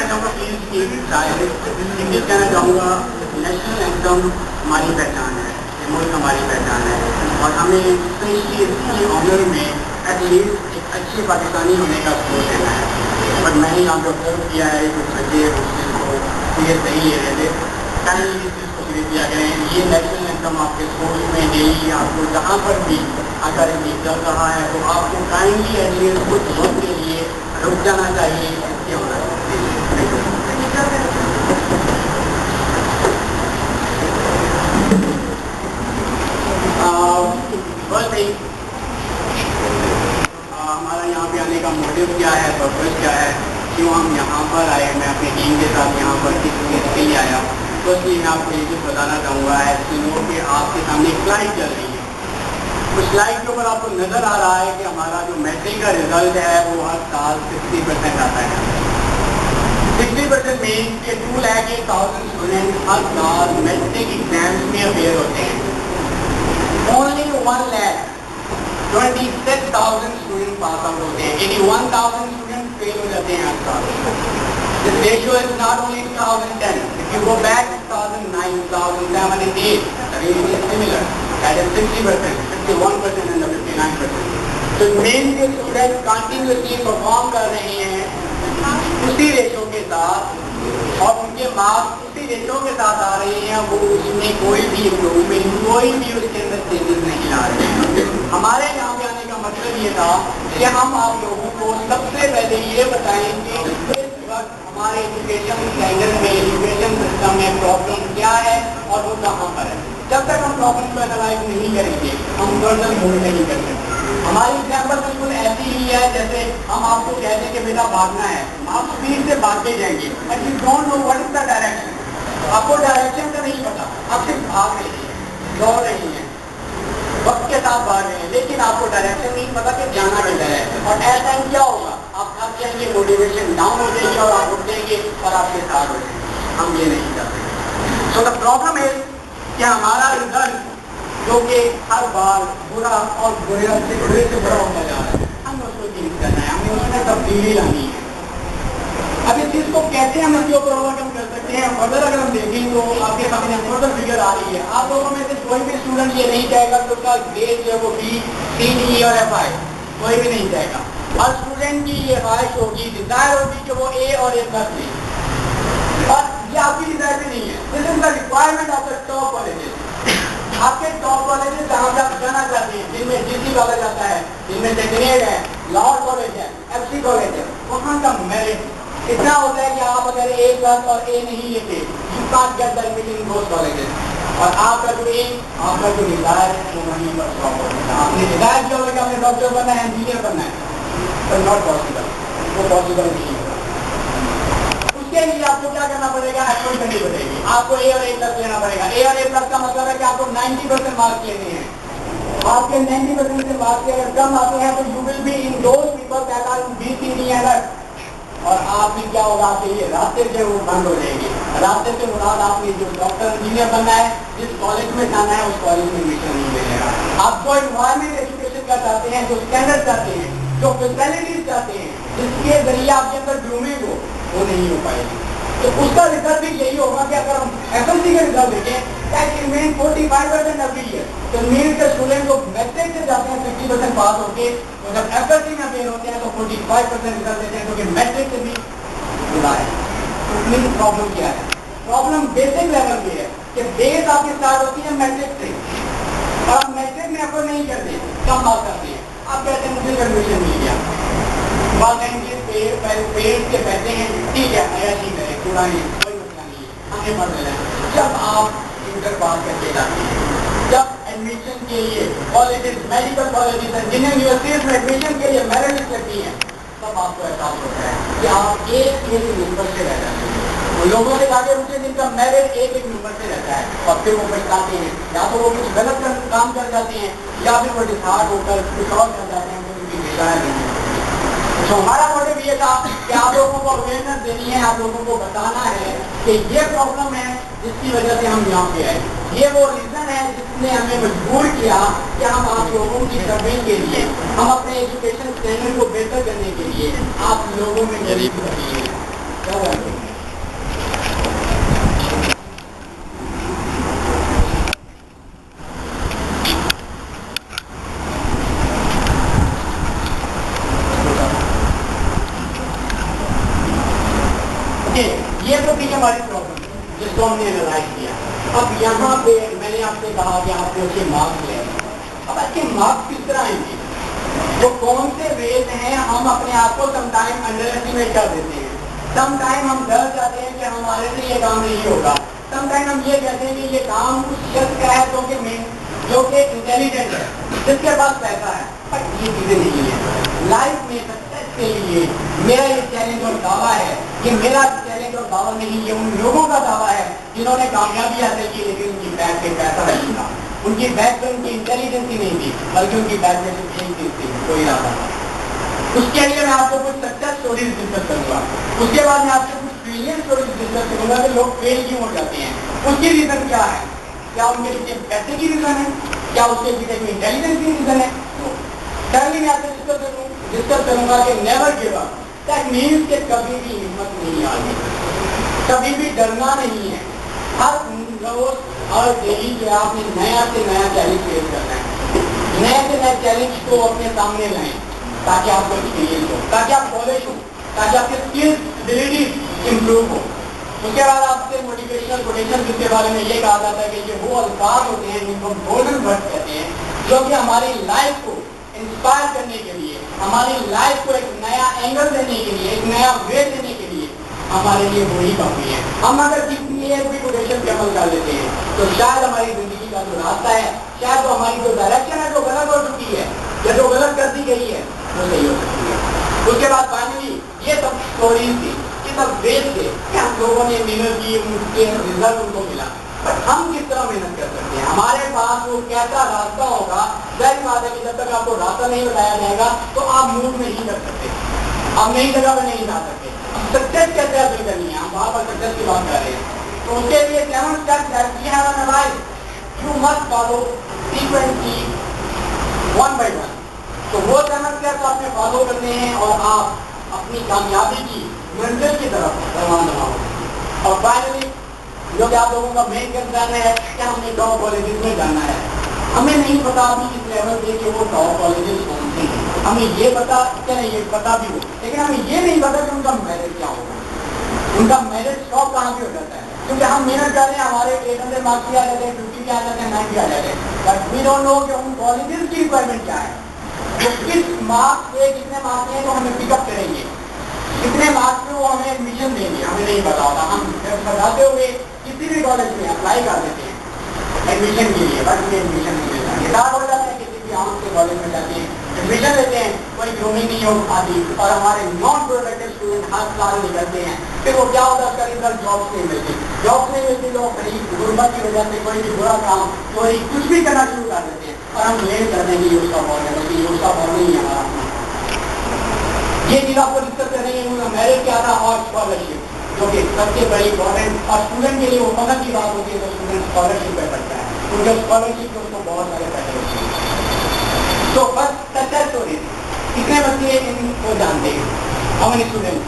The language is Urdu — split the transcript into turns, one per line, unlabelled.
کہنا چاہوں گا پلیز کی انگلش کہنا چاہوں گا نیشنل اینتھم ہماری پہچان ہے، یہ ملک ہماری پہچان ہے، اور ہمیں اسپیشلی اس کی آنر میں ایٹ لیسٹ ایک اچھے پاکستانی ہونے کا سپورٹ دینا ہے. بٹ میں نے یہاں پہ آبزرو کیا ہے کچھ بچے اس چیز کو کلیئر نہیں لے رہے تھے. کائنڈلی اس چیز کو کلیئر کیا کریں. یہ نیشنل اینتھم آپ کے اسکول میں ڈیلی آپ کو جہاں پر بھی اگر یہ چل رہا ہے تو آپ کو کائنڈلی ایٹ لیسٹ کچھ وقت کے لیے رک جانا چاہیے. اس کے ہونا ہمارا یہاں پہ آنے کا موٹیو کیا ہے، پرپز کیا ہے، کیوں ہم یہاں پر آئے، میں اپنی ٹیم کے ساتھ یہاں پر کس چیز کے لیے آیا. تو اس لیے میں آپ کو یہ چیز بتانا چاہوں گا کہ آپ کے سامنے ایک سلائڈ چل رہی ہے. اس سلائڈ کے اوپر آپ کو نظر آ رہا ہے کہ ہمارا جو میٹرک کا رزلٹ ہے وہ ہر سال 60% آتا ہے. 60% مینس کہ 2,08,000 اسٹوڈنٹ ہر سال میٹرک ایگزامس میں اپیئر ہوتے ہیں. اونلی 1,26,000 اسٹوڈنٹ پاس آؤٹ ہوتے ہیں. 81,000 اسٹوڈنٹ فیل ہو جاتے ہیں ہر سال. This ratio is not only 2010. If you go back to 2009, 2007 and 8, the ratio is similar. That is 60%, 51% and 59%. So main کے اسٹوڈنٹ کنٹینیوسلی پرفارم کر رہے ہیں اسی ریشو کے ساتھ، اور ان کے مارکس اسی ریشو کے ساتھ آ رہے ہیں. وہ اس میں کوئی بھی امپروومنٹ، کوئی بھی اس کے اندر چینجز نہیں لا رہے ہیں. ہمارے یہاں پہ آنے کا مطلب یہ تھا کہ ہم آپ لوگوں کو سب سے پہلے یہ بتائیں کہ اس وقت ہمارے ایجوکیشن اسٹینڈرڈ میں، ایجوکیشن سسٹم میں پرابلم کیا ہے اور وہ کہاں پر ہے. جب تک ہم پرابلم کو انالائز نہیں کریں گے ہم فردر موو نہیں کر سکتے. ہماری ایگزامپل بالکل ایسی ہی ہے جیسے ہم آپ کو کہتے ہیں کہ بیٹا بھاگنا ہے، آپ اسپیڈ سے بھاگتے جائیں گے but you don't know what is the direction. آپ کو ڈائریکشن کا نہیں پتا، آپ صرف بھاگ رہے ہیں، دوڑ رہے ہیں، وقت کے ساتھ بھاگ رہے ہیں، لیکن آپ کو ڈائریکشن نہیں پتا کہ جانا کدھر ہے. اور ایسا ٹائم کیا ہوگا، آپ تھک جائیں گے، موٹیویشن ڈاؤن ہو جائے گی اور آپ اٹھ جائیں گے اور آپ کے ساتھ ہو جائیں گے. ہم یہ نہیں چاہتے. سو دا پرابلم ہے کہ ہمارا رزلٹ جو کہ ہر بار برا اور برے سے برا ہوتا جا رہا ہے، ہمیں اس کو چینج کرنا ہے، ہمیں اس میں تبدیلی لانی ہے. اب اس چیز کو کیسے ہم اس کے اوپر اوورکم کر سکتے ہیں. فردر اگر ہم دیکھیں تو آپ کے سامنے فردر فگر آ رہی ہے. آپ لوگوں میں سے کوئی بھی اسٹوڈنٹ یہ نہیں چاہے گا کہ اس کا گریڈ جو ہے وہ بی، سی، ڈی اور ایف آئے. کوئی بھی نہیں چاہے گا. ہر اسٹوڈنٹ کی یہ خواہش ہوگی، ڈیزائر ہوگی کہ وہ اے اور اے پلس لے. اور یہ آپ کی ڈیزائر بھی نہیں ہے، this is the requirement of the top colleges. آپ کے ٹاپ کالجز جہاں پہ آپ جانا چاہتے ہیں، جن میں جی سی کالج آتا ہے، جن میں سیکنڈ ہے، لاہور کالج ہے، ایف سی کالج ہے، وہاں کا میرٹ اتنا ہوتا ہے کہ آپ اگر اے پلس اور اے نہیں لیتے you can't get the admission in those colleges. اور آپ کا جو ایم، آپ کا جو ڈیزائر ہے وہ وہیں پر اسٹاپ ہو جاتا ہے. آپ نے ڈیزائر کیا ہوگا کہ آپ نے ڈاکٹر بننا ہے، انجینئر بننا ہے، بٹ ناٹ پاسبل. وہ پاسبل نہیں ہوگا. اس کے لیے آپ کو کیا کرنا پڑے گا، ایفرٹ کرنی پڑے گی. آپ کو اے اور اے پلس لینا پڑے گا. اے اور اے پلس کا مطلب ہے کہ آپ کو 90% مارکس لینے ہیں. آپ کے 90% سے مارکس اگر کم آتے ہیں تو you will be in those people that are in B, C, D and F. اور آپ میں کیا ہوگا، آپ کے لیے راستے سے وہ بند ہو جائیں گے. راستے سے مراد آپ نے جو ڈاکٹر انجینئر بننا ہے، جس کالج میں جانا ہے اس کالج میں ایڈمیشن نہیں ملے گا. آپ جو انوائرمنٹ ایجوکیشن کا چاہتے ہیں، جو اسٹینڈرڈ چاہتے ہیں، جو فیسلٹیز چاہتے ہیں، جس کے ذریعے آپ کے اندر گرومنگ ہو، وہ نہیں ہو پائے گی. تو اس کا رزلٹ بھی یہی ہوگا کہ اگر ہم ایف ایل سی کا رزلٹ دیکھیں 45% ایوری ایئر. تو نیٹ کے اسٹوڈنٹ جو میٹرک سے جاتے ہیں 50% پاس ہو کے، اور جب ایف ایل سی میں اپیئر ہوتے ہیں تو 45% رزلٹ دیتے ہیں، کیونکہ میٹرک سے بھی بلا ہے. تو پرابلم کیا ہے؟ پرابلم بیسک لیول پہ ہے کہ بیس آپ کی اسٹارٹ ہوتی ہے میٹرک سے، اور آپ میٹرک میں ایفرٹ نہیں کرتے، کم مارکس کرتے ہیں. آپ کہتے ہیں مجھے ایڈمیشن مل گیا، پیرنٹس کے پیسے ہیں، ٹھیک ہے نیا چیز ہے، پورا نہیں، کوئی مسئلہ نہیں ہے، ہمیں پڑھ لینا ہے. جب آپ انٹر پاس کر کے جاتے ہیں، جب ایڈمیشن کے لیے colleges, medical colleges, engineering universities میں ایڈمیشن کے لیے میرٹ لسٹ لگتی ہیں، تب آپ کو احساس ہوتا ہے کہ آپ ایک نمبر سے رہ جاتے ہیں. وہ لوگوں سے آگے مجھے جن کا میرٹ ایک نمبر سے رہتا ہے، اور پھر وہ پچھتاتے ہیں، یا تو وہ کچھ غلط کام کر جاتے ہیں، یا پھر وہ ڈسہارٹ ہو کر کچھ اور کر جاتے ہیں، ان کی ڈیزائر نہیں ہے. تو ہمارا موٹیو یہ تھا کہ آپ لوگوں کو اویئرنیس دینی ہے، آپ لوگوں کو بتانا ہے کہ یہ پرابلم ہے جس کی وجہ سے ہم یہاں پہ آئے. یہ وہ ریزن ہے جس نے ہمیں مجبور کیا کہ ہم آپ لوگوں کی سروس کے لیے، ہم اپنے ایجوکیشن اسٹینڈرڈ کو بہتر کرنے کے لیے آپ لوگوں میں غریب کر دیے. یہ تو تھی ہماری پرابلم جس کو ہم نے اینالائز کیا. اب یہاں پہ میں نے آپ سے کہا کہ آپ نے اس کے مارکس لے. اب اس کے مارکس کس طرح آئیں گے؟ وہ کون سے ویز ہیں؟ ہم اپنے آپ کو سم ٹائم انڈر ایسٹیمیٹ کر دیتے ہیں. سم ٹائم ہم ڈر جاتے ہیں کہ ہمارے سے یہ کام نہیں ہوگا. سم ٹائم ہم یہ کہتے ہیں کہ یہ کام اس شخص کا ہے جو کہ انٹیلیجنٹ ہے, جس کے پاس پیسہ ہے. پر یہ چیزیں نہیں ہیں. لائف میں سکسیس کے لیے میرا یہ چیلنج اور دعویٰ ہے کہ میرا چیلنج اور دعویٰ نہیں, یہ ان لوگوں کا دعویٰ ہے جنہوں نے کامیابی حاصل کی لیکن ان کی بیک پہ پیسہ نہیں تھا. ان کی بیک پہ ان کی انٹیلیجنس ہی نہیں تھی, بلکہ ان کی بیک پہ صرف ایک چیز تھی, کوئی ارادہ تھا. اس کے لیے میں آپ کو کچھ سکسیس اسٹوریز ڈسکس کروں گا. اس کے بعد میں آپ سے کچھ فیلئر اسٹوریز ڈسکس کروں گا کہ لوگ فیل کیوں ہو جاتے ہیں, اس کی ریزن کیا ہے. کیا ان کے پیچھے پیسے کی ریزن ہے, کیا اس کے پیچھے کوئی انٹیلیجنس کی ریزن ہے. پہلے میں آپ سے ڈسکس کروں گا کہ never give up. That means کہ کبھی بھی ہمت نہیں آنی, کبھی بھی ڈرنا نہیں ہے. ہر روز اور ڈیلی جو آپ نے نیا سے نیا چیلنج فیس کرنا ہے, نئے سے نئے چیلنج کو اپنے سامنے لائیں تاکہ آپ کو ایکسپیرینس ہو, تاکہ آپ پالش ہو, تاکہ آپ کے اسکلز ابیلٹیز امپروو ہو. اس کے بعد آپ سے موٹیویشنل کوٹیشن جس کے بارے میں یہ کہا جاتا ہے کہ یہ وہ الفاظ ہوتے ہیں جن کو گولڈن ورڈ کہتے ہیں, جو کہ ہماری لائف کو انسپائر کرنے کے لیے, ہماری لائف کو ایک نیا اینگل دینے کے لیے, ایک نیا وے دینے کے لیے ہمارے لیے وہی کافی ہے. ہم اگر کسی ایک بھی کوٹیشن پہ عمل کر لیتے ہیں تو شاید ہماری زندگی کا جو راستہ ہے, شاید وہ ہماری جو ڈائریکشن ہے جو غلط ہو چکی ہے یا جو غلط کر دی گئی ہے وہ صحیح ہو سکتی ہے. اس کے بعد فائنلی یہ سب اسٹوریز تھی, یہ سب ویز تھے کہ ہم لوگوں نے محنت کی, ان کے رزلٹ ان کو ملا. بٹ ہم کس طرح محنت کر سکتے ہیں؟ ہمارے پاس وہ کیسا راستہ ہوگا؟ ظاہر بات ہے کہ جب تک آپ کو راستہ نہیں بتایا جائے گا تو آپ موو نہیں کر سکتے, آپ نئی جگہ پہ نہیں جا سکتے. سکسیس کیسے حاصل کرنی ہے؟ ہم وہاں پر سکسیس کی بات کر رہے ہیں. تو اس کے لیے 7 steps you must follow sequentially 1 by 1. تو وہ 7 اسٹیپس آپ نے فالو کرنے ہیں اور آپ اپنی کامیابی کی منزل کی طرف روانہ ہو. اور فائنلی جو کہ آپ لوگوں کا مین کنسرن ہے کہ ہم نے ٹاپ کالجز میں جانا ہے. ہمیں نہیں پتا ابھی اس لیول پہ کہ وہ ٹاپ کالجز کون سے ہیں. ہمیں یہ پتا کہ نہیں, یہ پتا بھی ہو, لیکن ہمیں یہ نہیں پتا کہ ان کا میرٹ کیا ہوگا, ان کا میرٹ اسٹاپ کہاں پہ ہو جاتا ہے. کیونکہ ہم محنت کر رہے ہیں, ہمارے 800 مارکس بھی آ جاتے ہیں, 50 بھی آ جاتے ہیں, 90 بھی آ جاتے ہیں, بٹ وی ڈونٹ نو کہ ان کالجز کی ریکوائرمنٹ کیا ہے, وہ کس مارکس سے کتنے مارکس ہیں تو ہمیں پک اپ کریں گے, کتنے مارکس میں وہ ہمیں ایڈمیشن دیں گے, ہمیں نہیں پتا ہوتا. ہم بتاتے ہوئے کسی بھی کالج میں اپلائی کر دیتے ہیں ایڈمیشن کے لیے, بٹ مجھے ایڈمیشن نہیں ملتا. یہ بات ہو جاتا ہے کسی بھی عام کے کالج میں جاتے ہیں, ایڈمیشن لیتے ہیں, کوئی گرومنگ نہیں ہو پاتی اور ہمارے نان پروڈکٹیو اسٹوڈنٹ ہر سال نکلتے ہیں. پھر وہ کیا ہوتا ہے, اس کا رزلٹ جابس نہیں ملتی, جابس نہیں ملتی, لوگ غریب غربت کی وجہ سے کوئی بھی برا کام, کوئی کچھ بھی کرنا شروع کر دیتے ہیں اور ہم بلیم کر دیں گے یہ اس کا فالٹ ہے, یہ اس کا فالٹ نہیں ہے ہمارا. یہ چیز آپ کو ڈسکس کریں گے. میرٹ کیا تھا اور اسکالرشپ, جو کہ سب سے بڑی امپورٹنٹ, اور اسٹوڈنٹ کے لیے وہ مدد کی بات ہوتی ہے تو اسٹوڈنٹ اسکالرشپ پہ پڑتا ہے, کیونکہ اسکالرشپ اس کو بہت سارے پیسے ہوتے ہیں. تو بس سکسیس اسٹوری کتنے بچے ان کو جانتے ہیں؟ ہم اسٹوڈنٹ